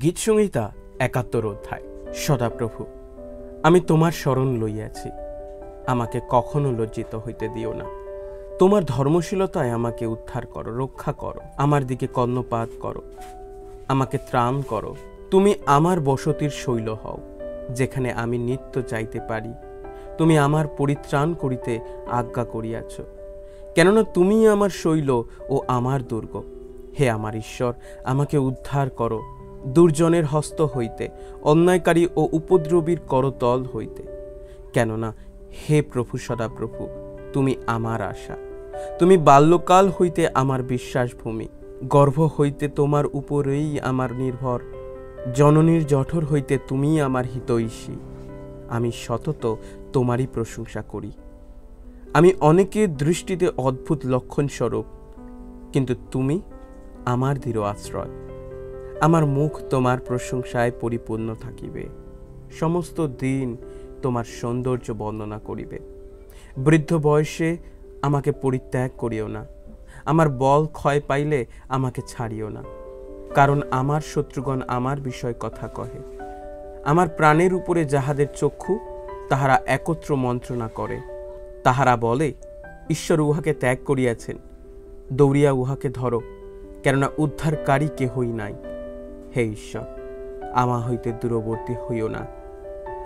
গীতসংহিতা ৭১ অধ্যায়। সদাপ্রভু, আমি তোমার শরণ লইয়াছি, আমাকে কখনো লজ্জিত হইতে দিও না। তোমার ধর্মশীলতায় আমাকে উদ্ধার করো, রক্ষা করো, আমার দিকে কর্ণপাত করো, আমাকে ত্রাণ করো। তুমি আমার বসতির শৈল হও, যেখানে আমি নিত্য যাইতে পারি। তুমি আমার পরিত্রাণ করিতে আজ্ঞা করিয়াছ, কেননা তুমি আমার শৈল ও আমার দুর্গ। হে আমার ঈশ্বর, আমাকে উদ্ধার করো দুর্জনের হস্ত হইতে, অন্যায়কারী ও উপদ্রবীর করতল হইতে। কেননা হে প্রভু সদাপ্রভু, তুমি আমার আশা, তুমি বাল্যকাল হইতে আমার বিশ্বাসভূমি। গর্ভ হইতে তোমার উপরেই আমার নির্ভর, জননীর জঠর হইতে তুমি আমার হিতৈষী। আমি সতত তোমারই প্রশংসা করি। আমি অনেকের দৃষ্টিতে অদ্ভুত লক্ষণ স্বরূপ, কিন্তু তুমি আমার দৃঢ় আশ্রয়। আমার মুখ তোমার প্রশংসায় পরিপূর্ণ থাকিবে, সমস্ত দিন তোমার সৌন্দর্য বর্ণনা করিবে। বৃদ্ধ বয়সে আমাকে পরিত্যাগ করিও না, আমার বল ক্ষয় পাইলে আমাকে ছাড়িও না। কারণ আমার শত্রুগণ আমার বিষয় কথা কহে। আমার প্রাণের উপরে যাহাদের চক্ষু, তাহারা একত্র মন্ত্রণা করে। তাহারা বলে, ঈশ্বর উহাকে ত্যাগ করিয়াছেন, দৌড়িয়া উহাকে ধরো, কেননা উদ্ধারকারী কেহই নাই। হে ঈশ্বর, আমা হইতে দূরবর্তী হইও না।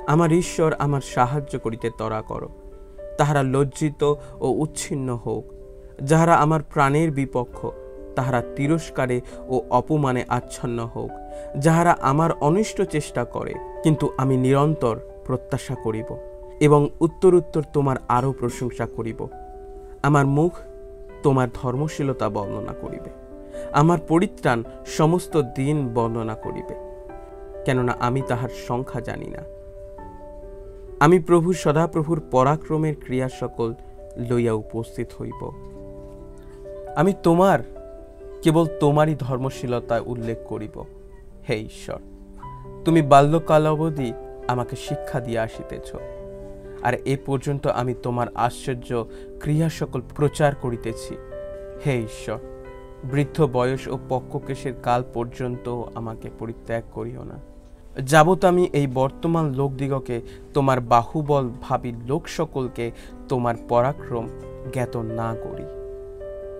আমার ঈশ্বর, আমার সাহায্য করিতে ত্বরা করো। তাহারা লজ্জিত ও উচ্ছিন্ন হোক, যাহারা আমার প্রাণের বিপক্ষ, তাহারা তিরস্কারে ও অপমানে আচ্ছন্ন হোক। যাহারা আমার অনিষ্ট চেষ্টা করে, কিন্তু আমি নিরন্তর প্রত্যাশা করিব এবং উত্তরোত্তর তোমার আরও প্রশংসা করিব। আমার মুখ তোমার ধর্মশীলতা বর্ণনা করিবে, আমার পরিত্রাণ সমস্ত দিন বর্ণনা করিবে, কেননা আমি তাহার সংখ্যা জানি না। আমি প্রভু সদাপ্রভুর পরাক্রমের ক্রিয়া সকল লইয়া উপস্থিত হইব। আমি কেবল তোমারই ধর্মশীলতা উল্লেখ করিব। হে ঈশ্বর, তুমি বাল্যকাল অবধি আমাকে শিক্ষা দিয়া আসিতেছ, আর এ পর্যন্ত আমি তোমার আশ্চর্য ক্রিয়া সকল প্রচার করিতেছি। হে ঈশ্বর, বৃদ্ধ বয়স ও পক্ককেশের কাল পর্যন্ত আমাকে পরিত্যাগ করিও না, যাবৎ আমি এই বর্তমান লোকদিগকে তোমার বাহুবল ভাবী লোক সকলকে তোমার পরাক্রম জ্ঞাত না করি।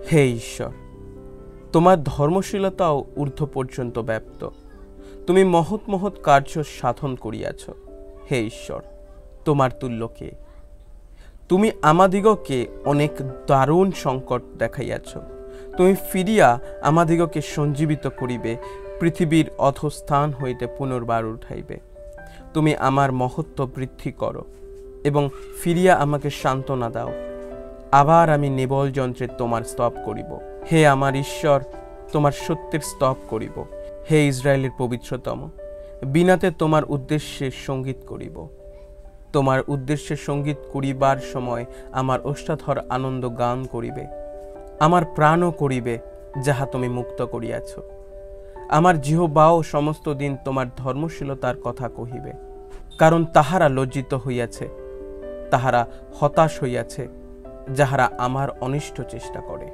হে ঈশ্বর, তোমার ধর্মশীলতাও ঊর্ধ্ব পর্যন্ত ব্যাপ্ত। তুমি মহৎ মহৎ কার্য সাধন করিয়াছ। হে ঈশ্বর, তোমার তুল্য কে? তুমি আমাদিগকে অনেক দারুণ সংকট দেখাইয়াছ। তুমি ফিরিয়া আমাদিগকে সঞ্জীবিত করিবে, পৃথিবীর অধস্থান হইতে পুনর্বার উঠাইবে। তুমি আমার মহত্ব বৃদ্ধি করো এবং ফিরিয়া আমাকে সান্ত্বনা দাও। আবার আমি নেবল যন্ত্রে তোমার স্তব করিব। হে আমার ঈশ্বর, তোমার সত্যের স্তব করিব। হে ইসরায়েলের পবিত্রতম, বিনাতে তোমার উদ্দেশ্যে সঙ্গীত করিব। তোমার উদ্দেশ্যে সঙ্গীত করিবার সময় আমার ওষ্ঠাধর আনন্দ গান করিবে। আমার প্রাণও করিবে, যাহা তুমি মুক্ত করিয়াছ। আমার জিহ্বাও সমস্ত দিন তোমার ধর্মশীলতার কথা কহিবে। কারণ তাহারা লজ্জিত হইয়াছে, তাহারা হতাশ হইয়াছে, যাহারা আমার অনিষ্ট চেষ্টা করে।